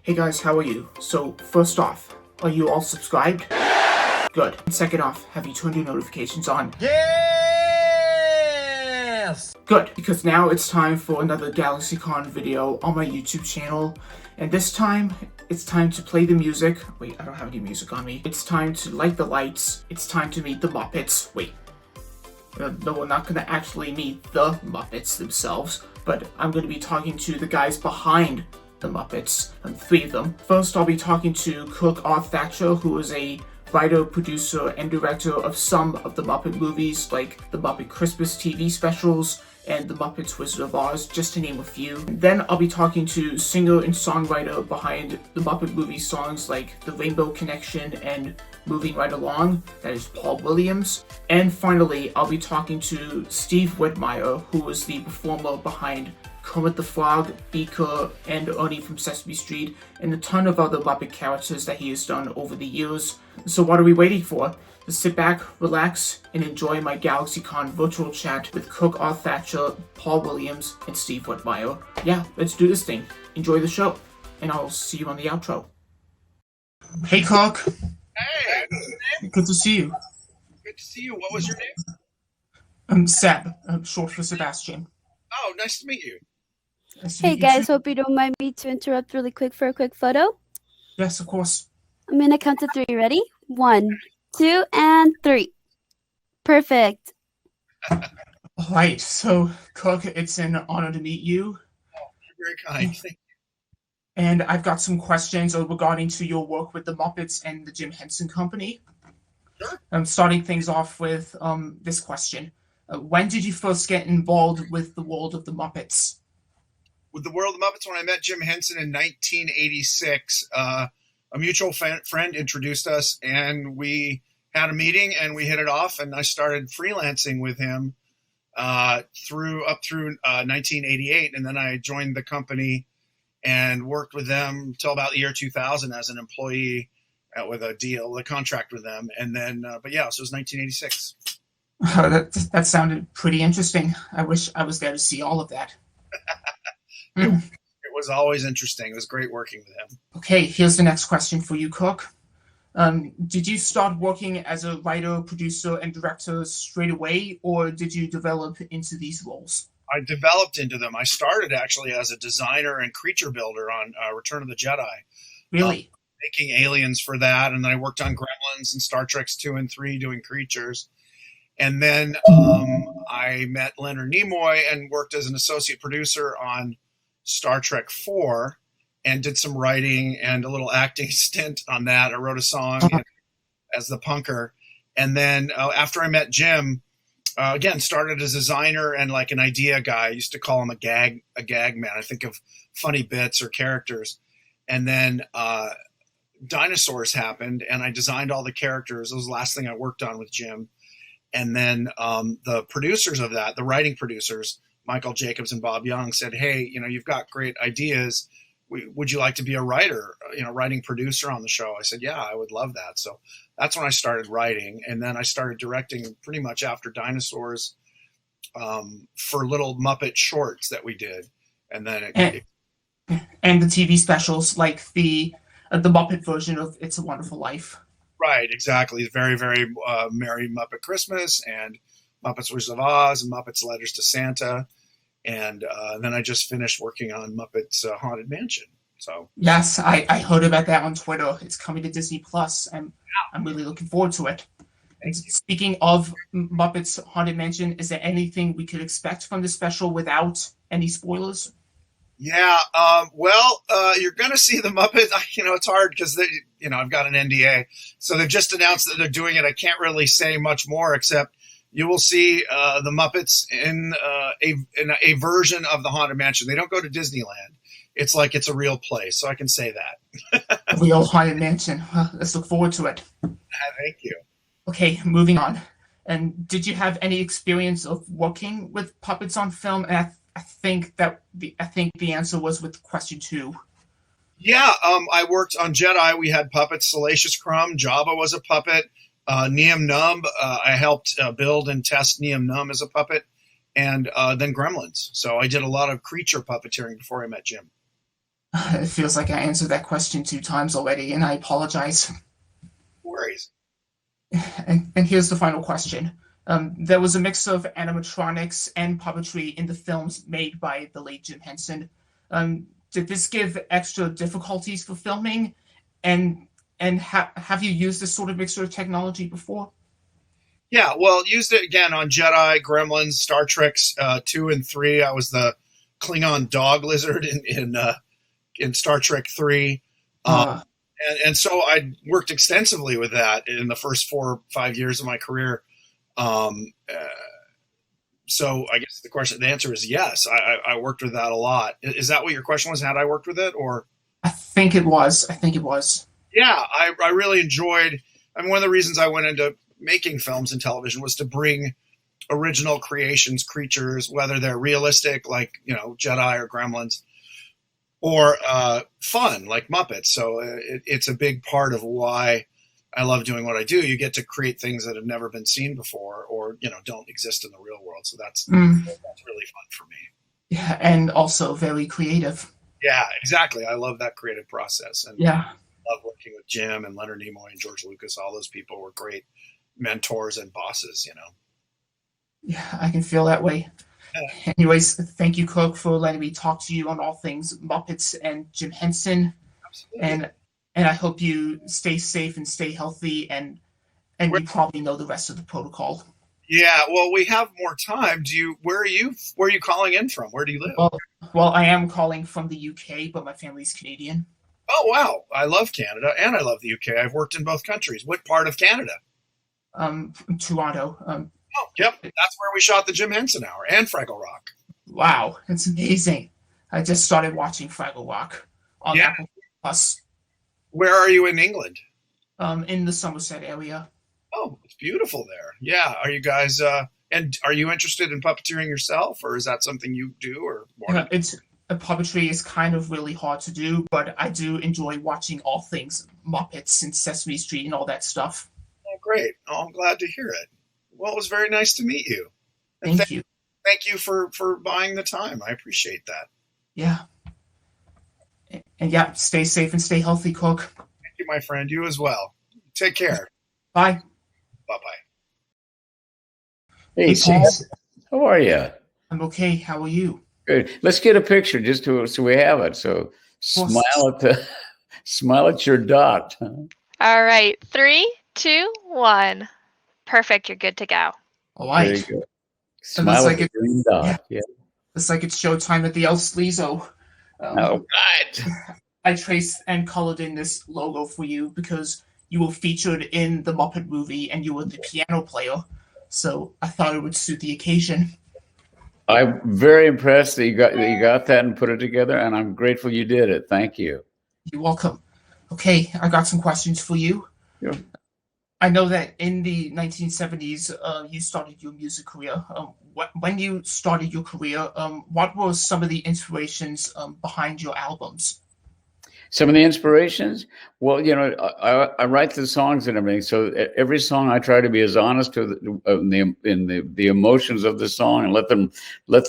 Hey guys, how are you? So, first off, are you all subscribed? Good. And second off, have you turned your notifications on? Yes! Good, because now it's time for another GalaxyCon video on my YouTube channel. And this time, it's time to play the music. Wait, I don't have any music on me. It's time to light the lights. It's time to meet the Muppets. Wait. No, we're not going to actually meet the Muppets themselves, but I'm going to be talking to the guys behind the Muppets, and three of them. First, I'll be talking to Kirk R. Thatcher, who is a writer, producer, and director of some of the Muppet movies, like the Muppet Christmas TV specials and the Muppets Wizard of Oz, just to name a few. And then I'll be talking to singer and songwriter behind the Muppet movie songs like The Rainbow Connection and Moving Right Along, that is Paul Williams. And finally, I'll be talking to Steve Whitmire, who is the performer behind Kermit the Frog, Beaker, and Ernie from Sesame Street, and a ton of other Muppet characters that he has done over the years. So what are we waiting for? Just sit back, relax, and enjoy my GalaxyCon virtual chat with Kirk R. Thatcher, Paul Williams, and Steve Whitmire. Yeah, let's do this thing. Enjoy the show, and I'll see you on the outro. Hey, Kirk. Hey. Good to see you. Good to see you. What was your name? I'm Seb, short for Sebastian. Oh, nice to meet you. Nice to Hey meet you guys, too. hope you don't mind me to interrupt really quick for a quick photo. Yes, of course. I'm gonna count to 3. Ready? 1, 2, and 3. Perfect. All right, so Kirk, it's an honor to meet you. You're very kind. Thank you. And I've got some questions regarding to your work with the Muppets and the Jim Henson Company. Sure. I'm starting things off with this question. When did you first get involved with the world of the Muppets? With the World of Muppets, when I met Jim Henson in 1986, a mutual friend introduced us, and we had a meeting, and we hit it off, and I started freelancing with him through 1988, and then I joined the company and worked with them till about the year 2000 as an employee with a contract with them, and then, but yeah, so it was 1986. That sounded pretty interesting. I wish I was there to see all of that. It was always interesting. It was great working with him. Okay, here's the next question for you, Kirk. Did you start working as a writer, producer, and director straight away, or did you develop into these roles? I developed into them. I started actually as a designer and creature builder on Return of the Jedi. Really? Making aliens for that, and then I worked on Gremlins and Star Treks 2 and 3 doing creatures. And then I met Leonard Nimoy and worked as an associate producer on Star Trek 4 and did some writing and a little acting stint on that. I wrote a song as the punker. And then after I met Jim, again, started as a designer and like an idea guy. I used to call him a gag man. I think of funny bits or characters. And then dinosaurs happened, and I designed all the characters. It was the last thing I worked on with Jim. And then the producers of that, the writing producers, Michael Jacobs and Bob Young, said, hey, you've got great ideas. Would you like to be a writer, writing producer on the show? I said, yeah, I would love that. So that's when I started writing. And then I started directing pretty much after Dinosaurs for little Muppet shorts that we did. And then and the TV specials, like the Muppet version of It's a Wonderful Life. Right, exactly. Very, very Merry Muppet Christmas and Muppets Wizard of Oz and Muppets Letters to Santa. And then I just finished working on Muppets Haunted Mansion. So yes, I heard about that on Twitter. It's coming to Disney Plus, and I'm really looking forward to it. And speaking of Muppets Haunted Mansion, is there anything we could expect from the special without any spoilers? Yeah, you're going to see the Muppets. It's hard because I've got an NDA, so they've just announced that they're doing it. I can't really say much more except you will see the Muppets in a version of the Haunted Mansion. They don't go to Disneyland. It's like it's a real place, so I can say that. A real Haunted Mansion. Let's look forward to it. Thank you. Okay, moving on. And did you have any experience of working with puppets on film? And I think the answer was with question 2. Yeah, I worked on Jedi. We had puppets. Salacious Crumb, Jabba was a puppet. Neum Numb, I helped build and test Neum Numb as a puppet, and then Gremlins. So I did a lot of creature puppeteering before I met Jim. It feels like I answered that question 2 times already, and I apologize. No worries. And here's the final question. There was a mix of animatronics and puppetry in the films made by the late Jim Henson. Did this give extra difficulties for filming? And have you used this sort of mixture of technology before? Yeah, well, used it again on Jedi, Gremlins, Star Treks 2 and 3. I was the Klingon dog lizard in Star Trek 3. Uh, And so I worked extensively with that in the first 4 or 5 years of my career. Um, uh, so I guess the answer is yes. I worked with that a lot. Is that what your question was? Had I worked with it, or? I think it was. I think it was. Yeah, I really enjoyed. I mean, one of the reasons I went into making films and television was to bring original creations, creatures, whether they're realistic, like Jedi or Gremlins, or fun, like Muppets. So it's a big part of why I love doing what I do. You get to create things that have never been seen before, or don't exist in the real world. So that's really fun for me. Yeah, and also very creative. Yeah, exactly. I love that creative process, and Yeah. I love working with Jim and Leonard Nimoy and George Lucas. All those people were great mentors and bosses. Yeah, I can feel that way. Anyways, thank you, Kirk, for letting me talk to you on all things Muppets and Jim Henson. Absolutely. And I hope you stay safe and stay healthy, and you probably know the rest of the protocol. Yeah, well, we have more time. Where are you calling in from? Where do you live? Well, I am calling from the UK, but my family's Canadian. Oh, wow. I love Canada and I love the UK. I've worked in both countries. What part of Canada? Toronto. Oh, yep. That's where we shot the Jim Henson Hour and Fraggle Rock. Wow, it's amazing. I just started watching Fraggle Rock on Apple Plus. Where are you in England? In the Somerset area. Oh, it's beautiful there. Yeah. Are you guys and are you interested in puppeteering yourself, or is that something you do, or more? Puppetry is kind of really hard to do, but I do enjoy watching all things Muppets and Sesame Street and all that stuff. Oh, great. Oh, I'm glad to hear it. Well, it was very nice to meet you. And thank you. Thank you for buying the time. I appreciate that. Yeah. And yeah, stay safe and stay healthy, Cook. Thank you, my friend. You as well. Take care. Bye. Bye-bye. Hey, Paul. how are you? I'm okay. How are you? Good. Let's get a picture so we have it. So smile at your dot. All right. 3, 2, 1. Perfect. You're good to go. All right. There you go. Smile at the green dot. Yeah. It's like it's showtime at the El Sleazo. All right. I traced and colored in this logo for you because you were featured in the Muppet movie and you were the piano player. So I thought it would suit the occasion. I'm very impressed that you got that and put it together, and I'm grateful you did it. Thank you. You're welcome. Okay, I got some questions for you. Yeah. I know that in the 1970s, you started your music career. When you started your career, what were some of the inspirations behind your albums? Some of the inspirations? Well, I write the songs and everything. So every song I try to be as honest in the emotions of the song and let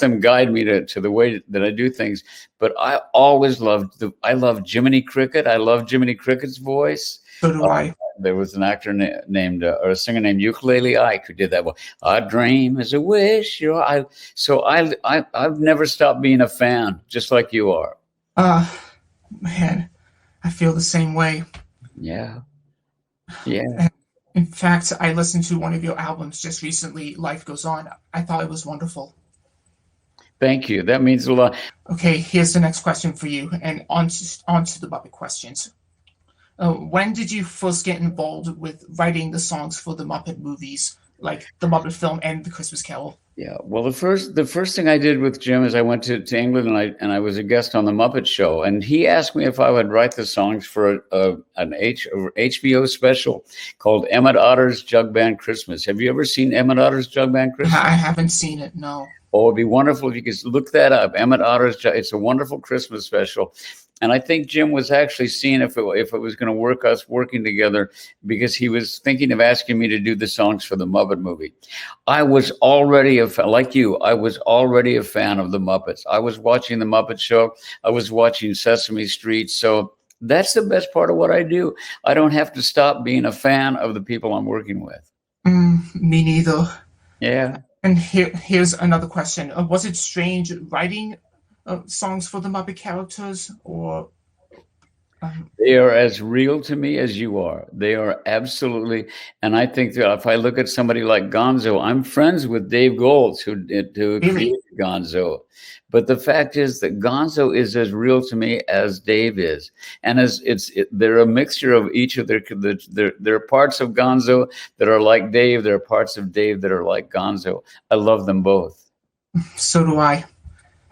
them guide me to the way that I do things. But I always I love Jiminy Cricket. I love Jiminy Cricket's voice. So do I. There was an actor named or a singer named Ukulele Ike who did that. Well, a dream is a wish. So I've never stopped being a fan, just like you are. Man, I feel the same way. Yeah. Yeah. In fact, I listened to one of your albums just recently, Life Goes On. I thought it was wonderful. Thank you. That means a lot. Okay, here's the next question for you, and on to the Muppet questions. When did you first get involved with writing the songs for the Muppet movies, like the Muppet film and the Christmas Carol? Yeah, well, the first thing I did with Jim is I went to England and I was a guest on the Muppet Show, and he asked me if I would write the songs for an HBO special called Emmett Otter's Jug Band Christmas. Have you ever seen Emmett Otter's Jug Band Christmas? I haven't seen it, no. Oh, it'd be wonderful if you could look that up. Emmett Otter's it's a wonderful Christmas special, And I think Jim was actually seeing if it was going to work, us working together, because he was thinking of asking me to do the songs for the Muppet movie. I was already like you. I was already a fan of the Muppets. I was watching the Muppet Show. I was watching Sesame Street. So that's the best part of what I do. I don't have to stop being a fan of the people I'm working with. Me neither. Yeah. And here's another question. Was it strange writing songs for the Muppet characters, or? They are as real to me as you are. They are absolutely. And I think that if I look at somebody like Gonzo, I'm friends with Dave Golds, who created Gonzo. But the fact is that Gonzo is as real to me as Dave is. And they're a mixture of each of there are parts of Gonzo that are like Dave. There are parts of Dave that are like Gonzo. I love them both. So do I.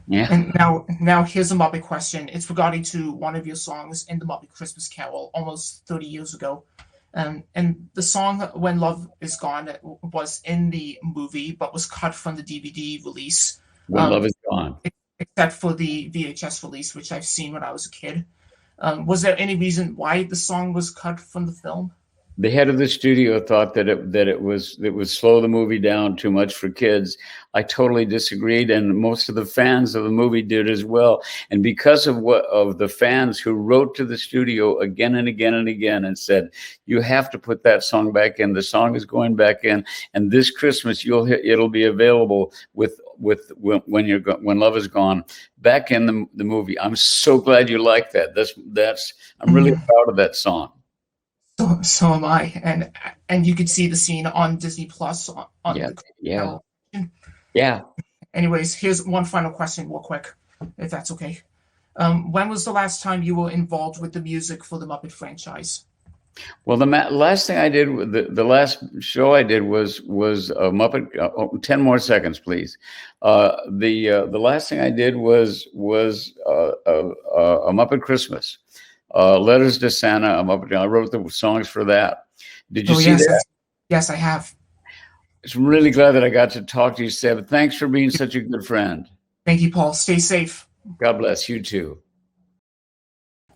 Yeah. And now here's a Muppet question. It's regarding to one of your songs in the Muppet Xmas Carol almost 30 years ago. And the song When Love Is Gone was in the movie, but was cut from the DVD release. When Love Is Gone. Except for the VHS release, which I've seen when I was a kid. Was there any reason why the song was cut from the film? The head of the studio thought that it would slow the movie down too much for kids. I totally disagreed, and most of the fans of the movie did as well. And because of the fans who wrote to the studio again and again and again and said, "You have to put that song back in. The song is going back in, and this Christmas it'll be available with When Love Is Gone back in the movie." I'm so glad you like that. I'm really proud of that song. So am I, and you could see the scene on Disney Plus. Yeah. Anyways, here's one final question, real quick, if that's okay. When was the last time you were involved with the music for the Muppet franchise? Well, the last thing I did, the last show I did was a Muppet. 10 more seconds, please. The last thing I did was a Muppet Christmas. Letters to Santa. I wrote the songs for that. Did you see that? Yes, I have. I'm really glad that I got to talk to you, Seb. Thanks for being such a good friend. Thank you, Paul. Stay safe. God bless you too.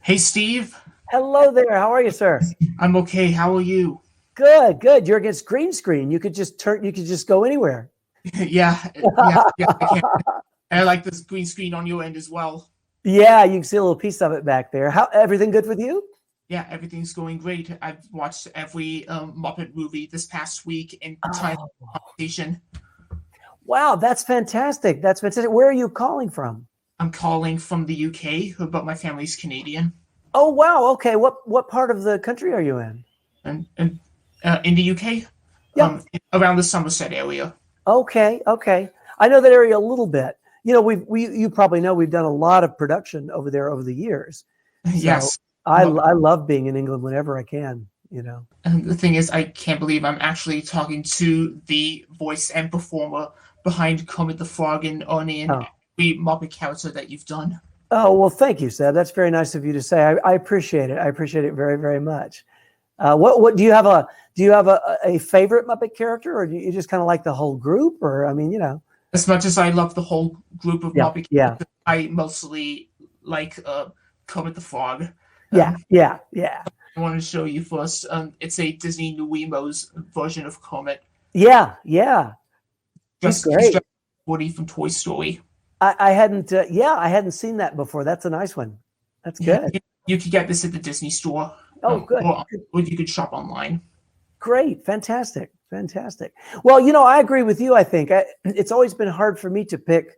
Hey, Steve. Hello there. How are you, sir? I'm okay. How are you? Good. You're against green screen. You could just go anywhere. Yeah, I can. And I like this green screen on your end as well. Yeah, you can see a little piece of it back there. How everything good with you? Yeah, everything's going great. I've watched every Muppet movie this past week in time conversation. Wow, that's fantastic. That's fantastic. Where are you calling from? I'm calling from the UK, but my family's Canadian. Oh, wow. Okay. What part of the country are you in? And in the UK? Yeah. Around the Somerset area. Okay. I know that area a little bit. You know, you probably know we've done a lot of production over there over the years. So Yes. I love being in England whenever I can, you know. And the thing is, I can't believe I'm actually talking to the voice and performer behind Kermit the Frog and Ernie and every Muppet character that you've done. Oh, well, thank you, Seb. That's very nice of you to say. I appreciate it. I appreciate it very, very much. What do you have a favorite Muppet character, or do you just kind of like the whole group? Or, I mean, you know. As much as I love the whole group of Muppet characters, I mostly like Kermit the Frog. Yeah. I want to show you first. It's a Disney New Emos version of Kermit. Yeah. Just great. Woody from Toy Story. I hadn't seen that before. That's a nice one. That's good. Yeah, you could get this at the Disney store. Oh, good. Or you could shop online. Great. Fantastic. Well, you know, I agree with you. I think it's always been hard for me to pick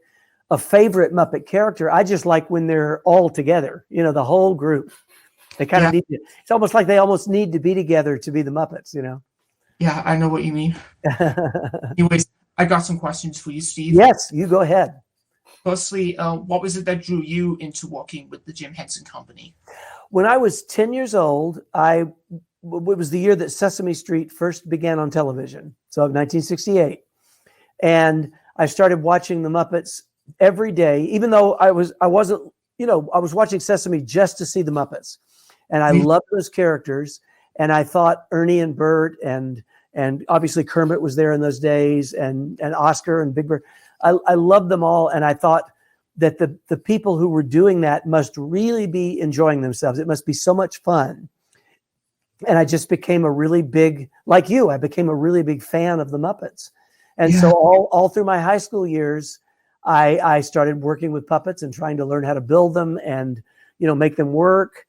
a favorite Muppet character. I just like when they're all together, you know, the whole group. They kind of need to, it's almost like they almost need to be together to be the Muppets, you know? Yeah, I know what you mean. Anyways, I got some questions for you, Steve. Yes, you go ahead. Firstly, what was it that drew you into working with the Jim Henson Company? When I was 10 years old, it was the year that Sesame Street first began on television. So 1968. And I started watching the Muppets every day, even though I wasn't, you know, I was watching Sesame just to see the Muppets. And I loved those characters. And I thought Ernie and Bert and obviously Kermit was there in those days, and Oscar and Big Bird. I loved them all. And I thought that the people who were doing that must really be enjoying themselves. It must be so much fun. And I just became a really big, like you, I became a really big fan of the Muppets. And so all through my high school years, I started working with puppets and trying to learn how to build them and, make them work.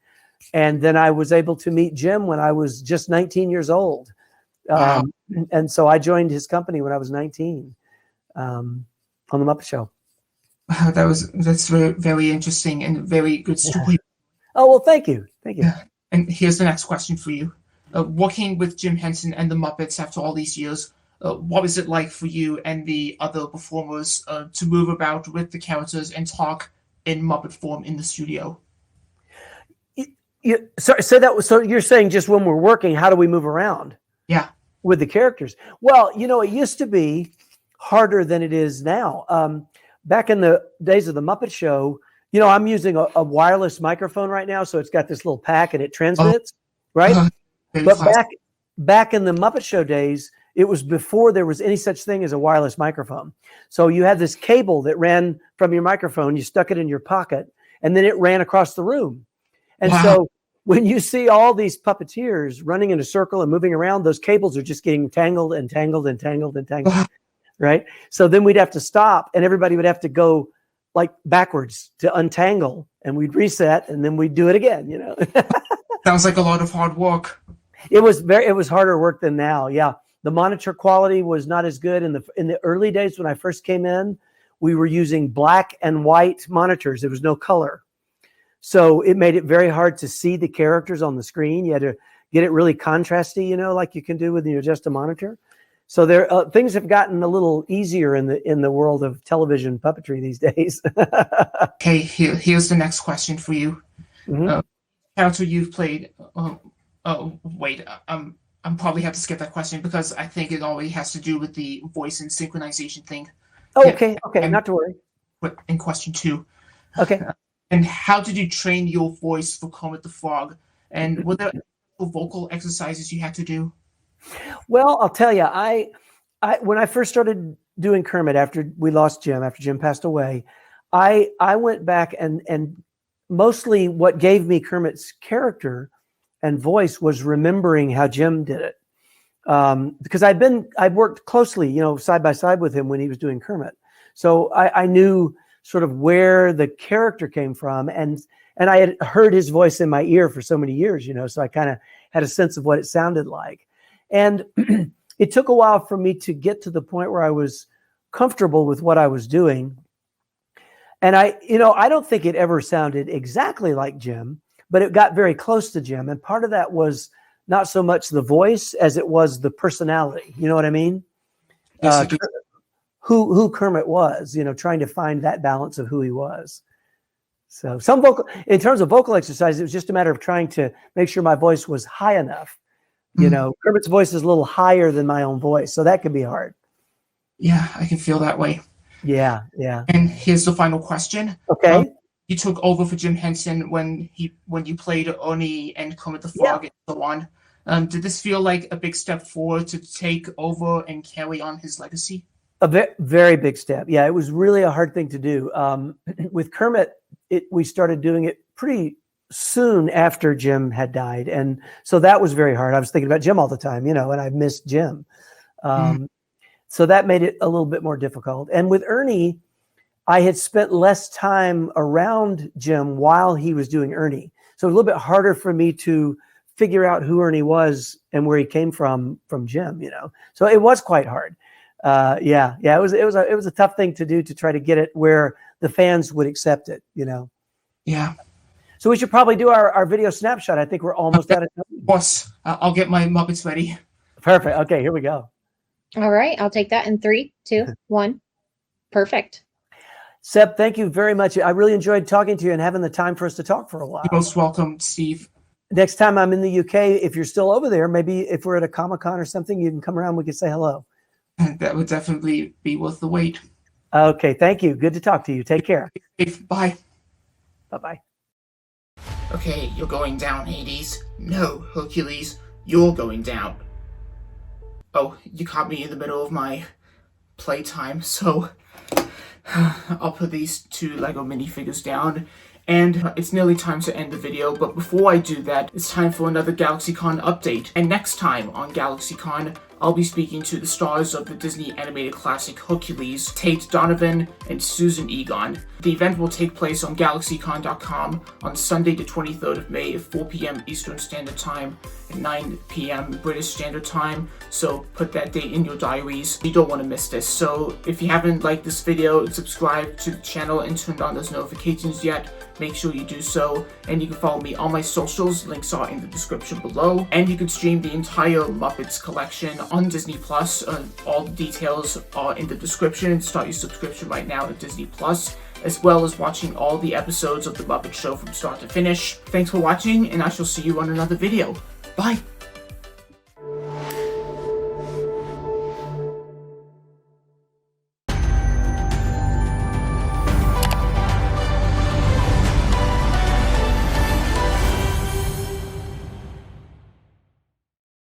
And then I was able to meet Jim when I was just 19 years old. Wow. And so I joined his company when I was 19 on the Muppet Show. Wow, that's very, very interesting and very good story. Oh, well, thank you. Thank you. And here's the next question for you. Working with Jim Henson and the Muppets after all these years, what was it like for you and the other performers to move about with the characters and talk in Muppet form in the studio? So you're saying just when we're working, how do we move around? Yeah. With the characters? Well, it used to be harder than it is now. Back in the days of the Muppet Show, I'm using a wireless microphone right now, so it's got this little pack and it transmits, right? But back in the Muppet Show days, it was before there was any such thing as a wireless microphone. So you had this cable that ran from your microphone, you stuck it in your pocket, and then it ran across the room. And so when you see all these puppeteers running in a circle and moving around, those cables are just getting tangled and tangled and tangled and tangled, right? So then we'd have to stop and everybody would have to go like backwards to untangle, and we'd reset and then we'd do it again, Sounds like a lot of hard work. It was harder work than now. Yeah. The monitor quality was not as good in the early days when I first came in. We were using black and white monitors. There was no color. So it made it very hard to see the characters on the screen. You had to get it really contrasty, like you can do when you adjust a monitor. So things have gotten a little easier in the world of television puppetry these days. Okay, here's the next question for you. Mm-hmm. Character you've played. Wait, I'm probably have to skip that question because I think it already has to do with the voice and synchronization thing. Oh, okay, not to worry. In question 2. Okay. And how did you train your voice for Kermit the Frog? And were there vocal exercises you had to do? Well, I'll tell you, I when I first started doing Kermit after we lost Jim, after Jim passed away, I went back and mostly what gave me Kermit's character and voice was remembering how Jim did it. Because I'd worked closely, side by side with him when he was doing Kermit. So I knew sort of where the character came from, and I had heard his voice in my ear for so many years, so I kind of had a sense of what it sounded like. And it took a while for me to get to the point where I was comfortable with what I was doing. And I don't think it ever sounded exactly like Jim, but it got very close to Jim. And part of that was not so much the voice as it was the personality. You know what I mean? Yes, who Kermit was, trying to find that balance of who he was. So in terms of vocal exercise, it was just a matter of trying to make sure my voice was high enough. Kermit's voice is a little higher than my own voice, so that can be hard. Yeah, I can feel that way. Yeah. And here's the final question. Okay. You took over for Jim Henson when you played Ernie and Kermit the Frog and so on. Did this feel like a big step forward to take over and carry on his legacy? A very big step. Yeah, it was really a hard thing to do. With Kermit, we started doing it pretty soon after Jim had died. And so that was very hard. I was thinking about Jim all the time, and I missed Jim. So that made it a little bit more difficult. And with Ernie, I had spent less time around Jim while he was doing Ernie. So a little bit harder for me to figure out who Ernie was and where he came from Jim, So it was quite hard. It was a tough thing to do to try to get it where the fans would accept it, Yeah. So we should probably do our video snapshot. I think we're almost out of time. Boss, I'll get my Muppets ready. Perfect. Okay, here we go. All right, I'll take that in 3, 2, 1. Perfect. Seb, thank you very much. I really enjoyed talking to you and having the time for us to talk for a while. You're most welcome, Steve. Next time I'm in the UK, if you're still over there, maybe if we're at a Comic-Con or something, you can come around, we can say hello. That would definitely be worth the wait. Okay, thank you. Good to talk to you. Take care. Bye. Bye-bye. Okay, you're going down, Hades. No, Hercules, you're going down. Oh, you caught me in the middle of my playtime, so I'll put these 2 Lego minifigures down. And it's nearly time to end the video, but before I do that, it's time for another GalaxyCon update. And next time on GalaxyCon, I'll be speaking to the stars of the Disney animated classic Hercules, Tate Donovan and Susan Egon. The event will take place on GalaxyCon.com on Sunday the 23rd of May at 4 p.m. Eastern Standard Time and 9 p.m. British Standard Time, so put that date in your diaries. You don't want to miss this. So if you haven't liked this video, subscribe to the channel and turned on those notifications yet, make sure you do so. And you can follow me on my socials, links are in the description below. And you can stream the entire Muppets collection on Disney Plus. All the details are in the description. Start your subscription right now to Disney Plus, as well as watching all the episodes of The Muppet Show from start to finish. Thanks for watching, and I shall see you on another video. Bye!